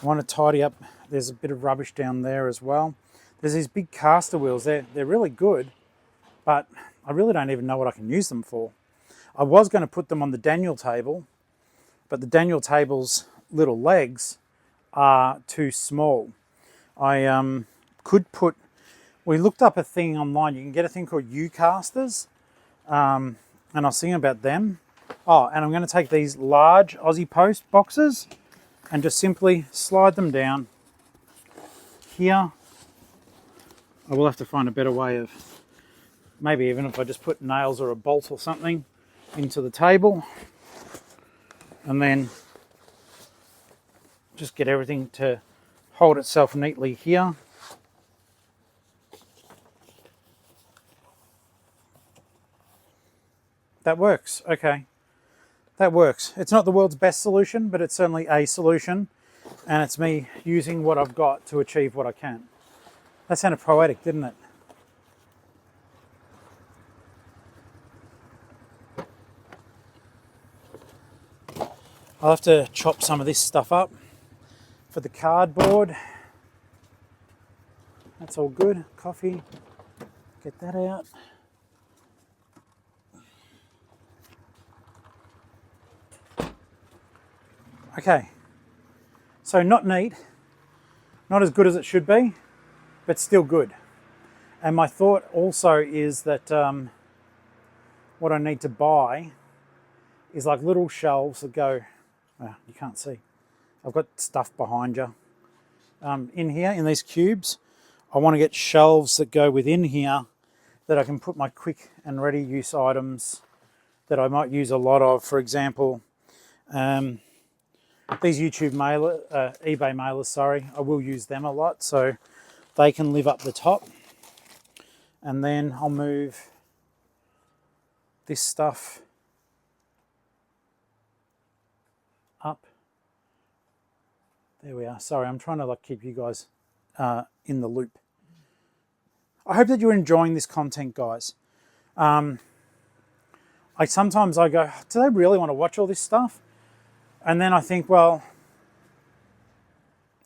I want to tidy up. There's a bit of rubbish down there as well. There's these big caster wheels. They're really good, but I really don't even know what I can use them for. I was going to put them on the Daniel table, but the Daniel table's little legs are too small. I could put, we looked up a thing online. You can get a thing called U-casters, and I was thinking about them. Oh, and I'm going to take these large Aussie Post boxes and just simply slide them down here. I will have to find a better way of, maybe even if I just put nails or a bolt or something into the table, and then just get everything to hold itself neatly here. That works. Okay. That works. It's not the world's best solution, but it's certainly a solution. And it's me using what I've got to achieve what I can. That sounded poetic, didn't it? I'll have to chop some of this stuff up for the cardboard. That's all good. Coffee. Get that out. Okay. So not neat. Not as good as it should be, but still good. And my thought also is that what I need to buy is like little shelves that go, well, you can't see. I've got stuff behind you. In here, in these cubes, I want to get shelves that go within here that I can put my quick and ready use items that I might use a lot of. For example, these eBay mailers, sorry, I will use them a lot, so they can live up the top. And then I'll move this stuff up. There we are. Sorry, I'm trying to like keep you guys in the loop. I hope that you're enjoying this content, guys. Sometimes I go, do they really want to watch all this stuff? And then I think, well,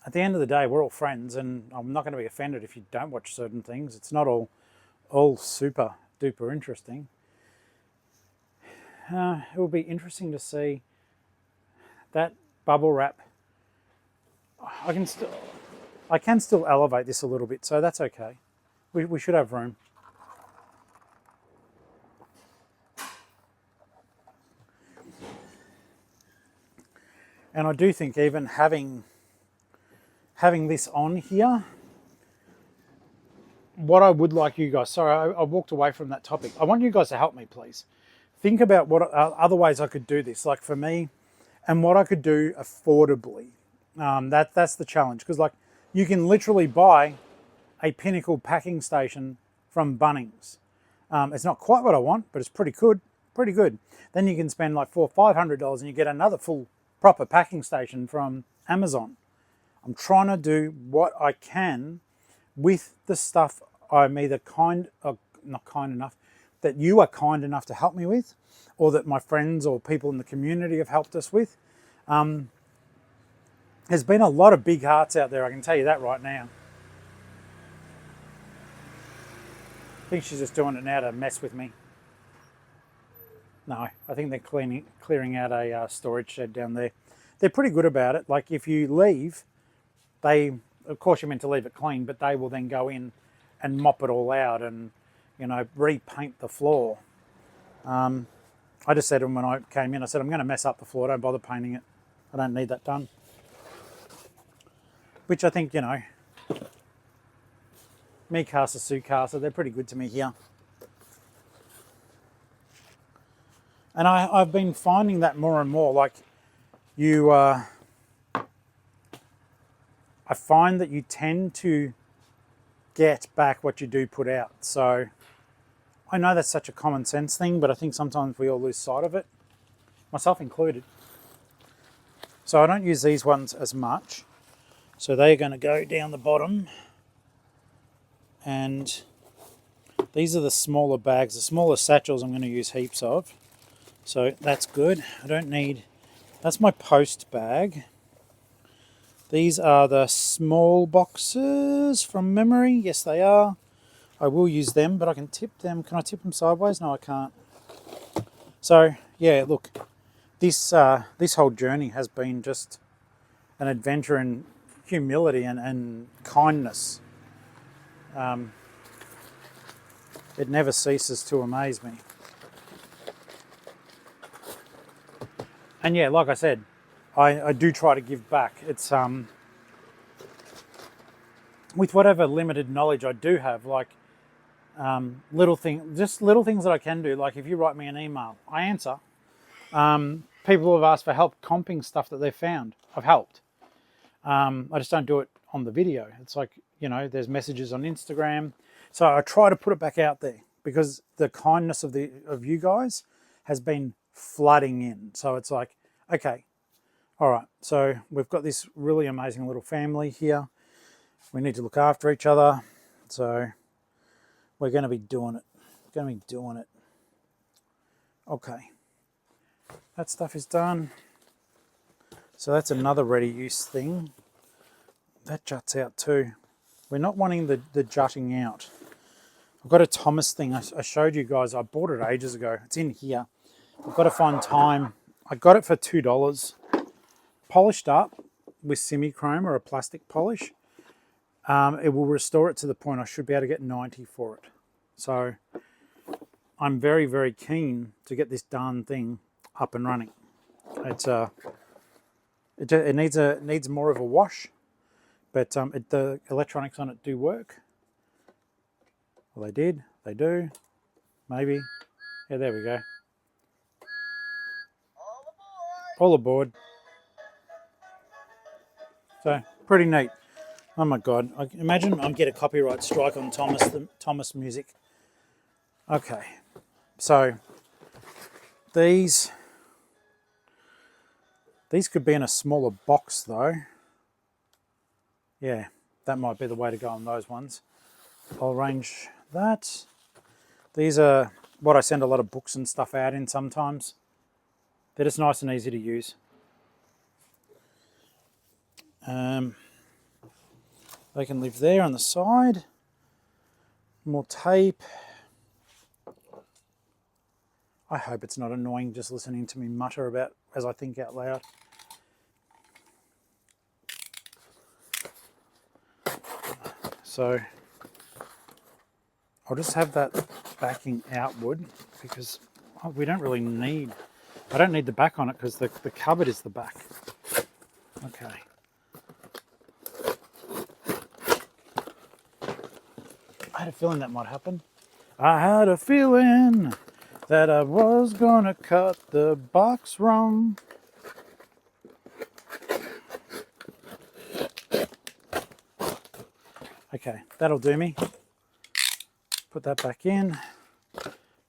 at the end of the day, we're all friends, and I'm not going to be offended if you don't watch certain things. It's not all super duper interesting. It will be interesting to see that bubble wrap. I can still elevate this a little bit, so that's okay. We should have room. And I do think even having this on here, what I would like you guys, sorry, I walked away from that topic. I want you guys to help me, please. Think about what other ways I could do this, like for me, and what I could do affordably. That's the challenge, because like you can literally buy a Pinnacle packing station from Bunnings. It's not quite what I want, but it's pretty good. Then you can spend like $400 or $500 and you get another full proper packing station from Amazon. I'm trying to do what I can with the stuff I'm either not kind enough, that you are kind enough to help me with, or that my friends or people in the community have helped us with. There's been a lot of big hearts out there, I can tell you that right now. I think she's just doing it now to mess with me. No, I think they're clearing out a storage shed down there. They're pretty good about it. Like if you leave, of course you're meant to leave it clean, but they will then go in and mop it all out and, repaint the floor. I just said to them when I came in, I said, I'm going to mess up the floor, don't bother painting it. I don't need that done. Which I think, me casa, Sue casa, they're pretty good to me here. And I've been finding that more and more, like I find that you tend to get back what you do put out. So I know that's such a common sense thing, but I think sometimes we all lose sight of it, myself included. So I don't use these ones as much. So they're going to go down the bottom. And these are the smaller bags, the smaller satchels I'm going to use heaps of. So that's good. That's my post bag. These are the small boxes from memory. Yes, they are. I will use them, but I can tip them. Can I tip them sideways? No, I can't. So yeah, look, this whole journey has been just an adventure in humility and kindness. It never ceases to amaze me. And yeah, like I said, I do try to give back. It's with whatever limited knowledge I do have, like little things that I can do. Like if you write me an email, I answer. People have asked for help comping stuff that they've found. I've helped. I just don't do it on the video. It's like, there's messages on Instagram. So I try to put it back out there because the kindness of you guys has been flooding in. So it's like, okay, all right, so we've got this really amazing little family here. We need to look after each other. So we're going to be doing it. Okay, that stuff is done. So that's another ready use thing. That juts out too. We're not wanting the jutting out. I've got a Thomas thing I showed you guys. I bought it ages ago. It's in here. I've got to find time. I got it for $2. Polished up with semi-chrome or a plastic polish. It will restore it to the point I should be able to get 90 for it. So I'm very, very keen to get this darn thing up and running. It's it needs more of a wash, but the electronics on it do work. Well, they do, maybe. Yeah, there we go. All aboard. So pretty neat. Oh my God! Imagine I get a copyright strike on Thomas music. Okay, so these could be in a smaller box though. Yeah, that might be the way to go on those ones. I'll arrange that. These are what I send a lot of books and stuff out in sometimes. They're just nice and easy to use. They can live there on the side. More tape. I hope it's not annoying just listening to me mutter about as I think out loud. So I'll just have that backing outward because we don't really need, I don't need the back on it because the cupboard is the back. Okay. I had a feeling that might happen. I had a feeling that I was gonna cut the box wrong. Okay, that'll do me. Put that back in.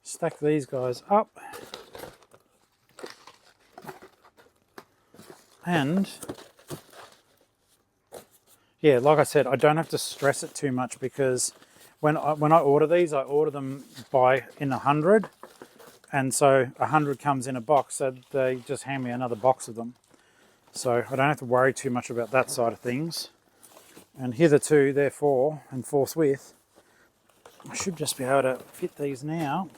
Stack these guys up. And yeah, like I said, I don't have to stress it too much because when I order these, I order them in 100, and so 100 comes in a box, so they just hand me another box of them. So I don't have to worry too much about that side of things. And hitherto, therefore, and forthwith, I should just be able to fit these now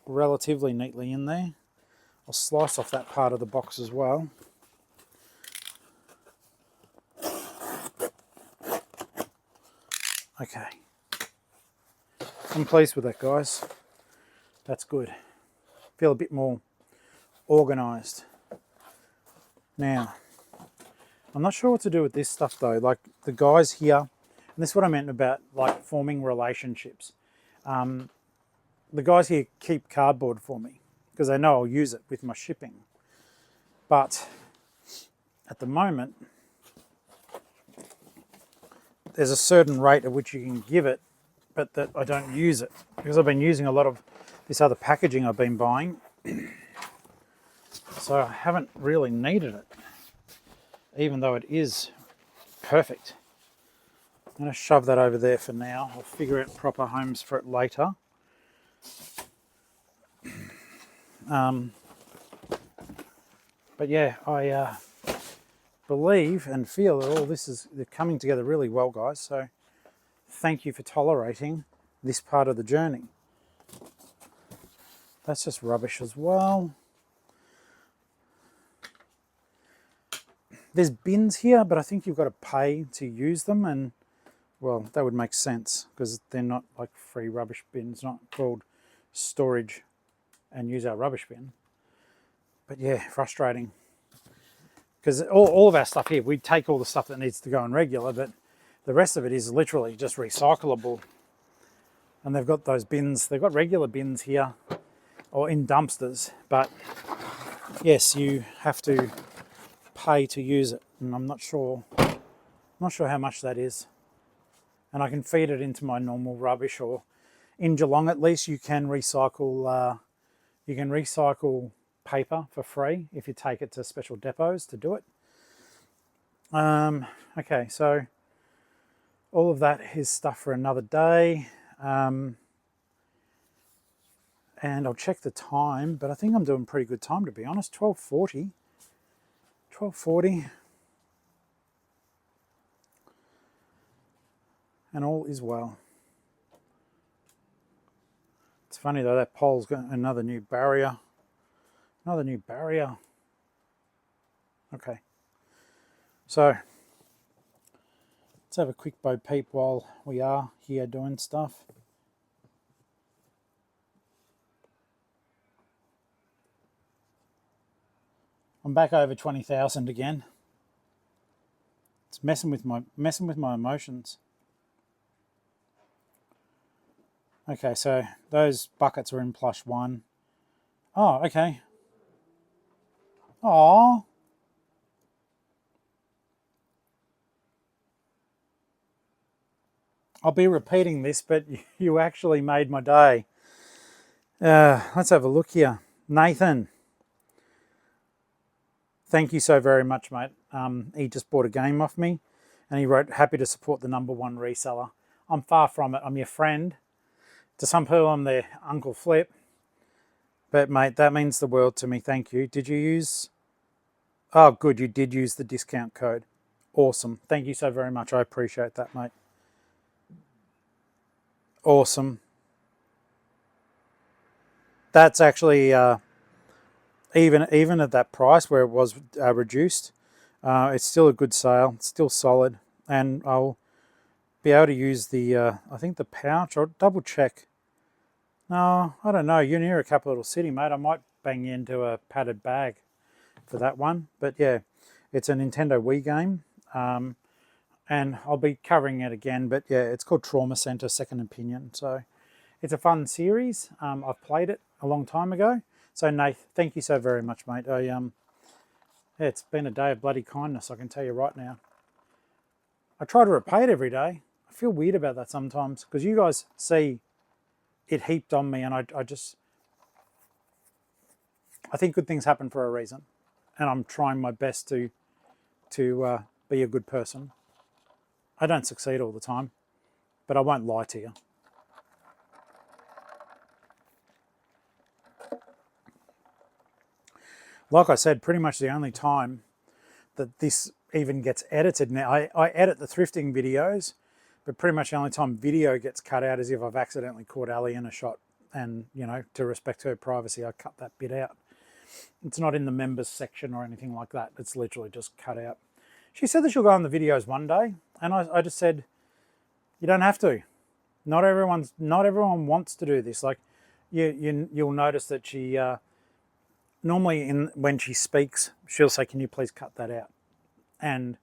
relatively neatly in there. I'll slice off that part of the box as well. Okay, I'm pleased with that, guys. That's good. Feel a bit more organised. Now, I'm not sure what to do with this stuff though. Like the guys here, and this is what I meant about like forming relationships. The guys here keep cardboard for me because they know I'll use it with my shipping. But at the moment, there's a certain rate at which you can give it, but that I don't use it because I've been using a lot of this other packaging I've been buying. So I haven't really needed it, even though it is perfect. I'm going to shove that over there for now. I'll figure out proper homes for it later. But yeah, I believe and feel that all this they're coming together really well, guys. So thank you for tolerating this part of the journey. That's just rubbish as well. There's bins here, but I think you've got to pay to use them, and well, that would make sense because they're not like free rubbish bins, not called storage and use our rubbish bin. But yeah, frustrating. Because all of our stuff here, we take all the stuff that needs to go in regular, but the rest of it is literally just recyclable. And they've got those bins, they've got regular bins here, or in dumpsters, but yes, you have to pay to use it, and I'm not sure how much that is. And I can feed it into my normal rubbish, or in Geelong at least you can recycle paper for free if you take it to special depots to do it. Okay, so all of that is stuff for another day. And I'll check the time, but I think I'm doing pretty good time, to be honest. 12:40. 12:40. And all is well. It's funny though, that pole's got another new barrier. Another new barrier. Okay. So, let's have a quick bo peep while we are here doing stuff. I'm back over 20,000 again. It's messing with my emotions. Okay, so those buckets are in plush 1. Oh, okay. Aww. I'll be repeating this, but you actually made my day. Let's have a look here. Nathan. Thank you so very much, mate. He just bought a game off me and he wrote, happy to support the #1 reseller. I'm far from it. I'm your friend. To some people, I'm their Uncle Flip. But, mate, that means the world to me. Thank you. Did you use... Oh, good. You did use the discount code. Awesome. Thank you so very much. I appreciate that, mate. Awesome. That's actually... Even at that price where it was reduced, it's still a good sale. It's still solid. And I'll be able to use the, I think the pouch, or double check. No, I don't know. You're near a capital city, mate. I might bang you into a padded bag for that one. But yeah, it's a Nintendo Wii game. And I'll be covering it again. But yeah, it's called Trauma Center Second Opinion. So it's a fun series. I've played it a long time ago. So Nath, thank you so very much, mate. Yeah, it's been a day of bloody kindness, I can tell you right now. I try to repay it every day. I feel weird about that sometimes because you guys see it heaped on me, and I think good things happen for a reason, and I'm trying my best to be a good person. I don't succeed all the time, but I won't lie to you. Like I said, pretty much the only time that this even gets edited now, I edit the thrifting videos, but pretty much the only time video gets cut out is if I've accidentally caught Ali in a shot, and, you know, to respect her privacy, I cut that bit out. It's not in the members section or anything like that. It's literally just cut out. She said that she'll go on the videos one day, and I just said, you don't have to. Not everyone wants to do this. Like, you'll notice that she... normally when she speaks, she'll say, can you please cut that out? And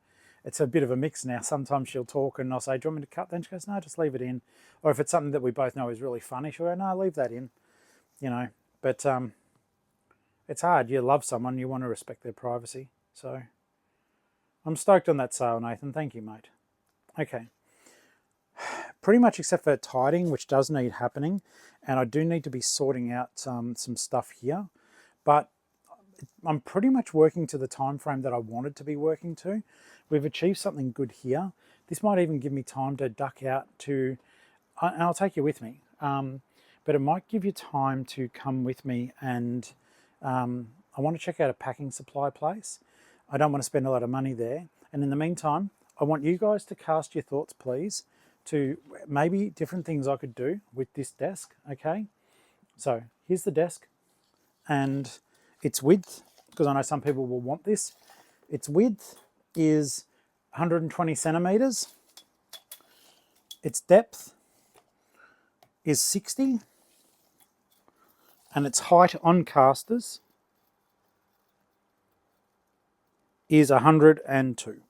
it's a bit of a mix now. Sometimes she'll talk and I'll say, do you want me to cut? Then she goes, no, just leave it in. Or if it's something that we both know is really funny, she'll go, no, leave that in. You know, but it's hard. You love someone, you want to respect their privacy. So I'm stoked on that sale, Nathan. Thank you, mate. Okay. Pretty much except for tidying, which does need happening. And I do need to be sorting out some stuff here. But I'm pretty much working to the time frame that I wanted to be working to. We've achieved something good here. This might even give me time to duck out to, and I'll take you with me, but it might give you time to come with me, and I want to check out a packing supply place. I don't want to spend a lot of money there. And in the meantime, I want you guys to cast your thoughts, please, to maybe different things I could do with this desk, okay? So here's the desk. And its width, because I know some people will want this, its width is 120 centimeters. Its depth is 60. And its height on casters is 102.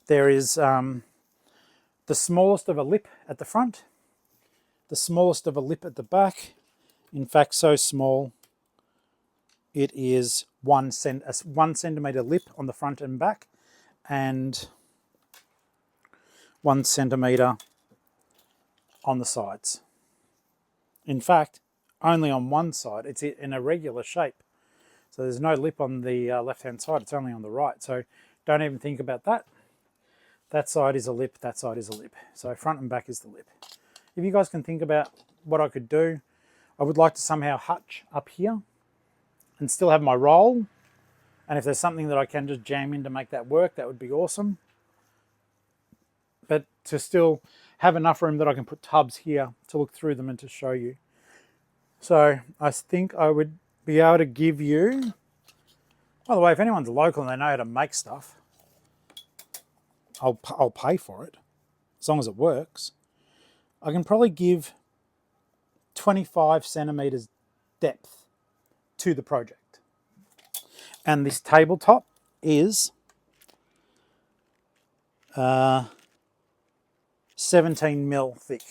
There is the smallest of a lip at the front, the smallest of a lip at the back. In fact, so small, it is a 1 centimetre lip on the front and back, and 1 centimetre on the sides. In fact, only on one side. It's in a regular shape. So there's no lip on the left-hand side. It's only on the right. So don't even think about that. That side is a lip. That side is a lip. So front and back is the lip. If you guys can think about what I could do, I would like to somehow hutch up here and still have my roll. And if there's something that I can just jam in to make that work, that would be awesome. But to still have enough room that I can put tubs here to look through them and to show you. So I think I would be able to give you, by the way, if anyone's local and they know how to make stuff, I'll pay for it, as long as it works. I can probably give 25 centimeters depth to the project. And this tabletop is 17 mil thick.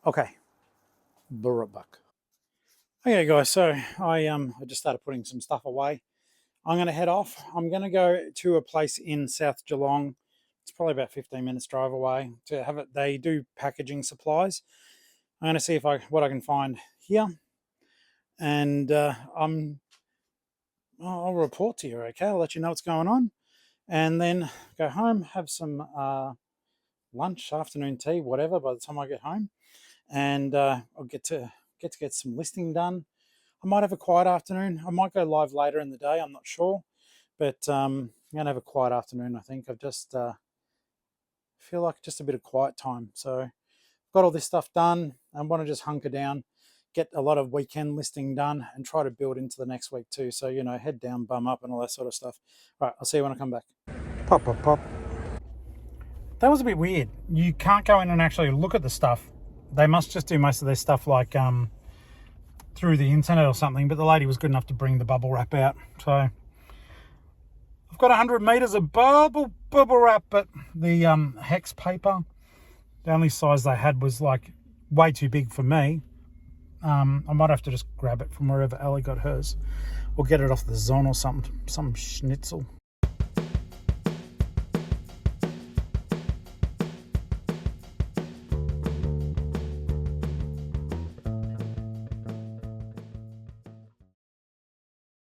Okay, buck. Okay guys, so I just started putting some stuff away. I'm going to head off. I'm going to go to a place in South Geelong. It's probably about 15 minutes drive away to have it. They do packaging supplies. I'm going to see what I can find here, and I'll report to you. Okay, I'll let you know what's going on, and then go home, have some lunch, afternoon tea, whatever. By the time I get home, and I'll get to get some listing done. I might have a quiet afternoon. I might go live later in the day. I'm not sure, but I'm going to have a quiet afternoon. I think I've just feel like just a bit of quiet time. So got all this stuff done. I want to just hunker down, get a lot of weekend listing done, and try to build into the next week too. So, you know, head down, bum up, and all that sort of stuff. All right, I'll see you when I come back. Pop, pop, pop. That was a bit weird. You can't go in and actually look at the stuff. They must just do most of their stuff like through the internet or something, but the lady was good enough to bring the bubble wrap out. So I've got 100 meters of bubble wrap, but the hex paper, the only size they had was like way too big for me. I might have to just grab it from wherever Ellie got hers, or get it off the Zon or some schnitzel.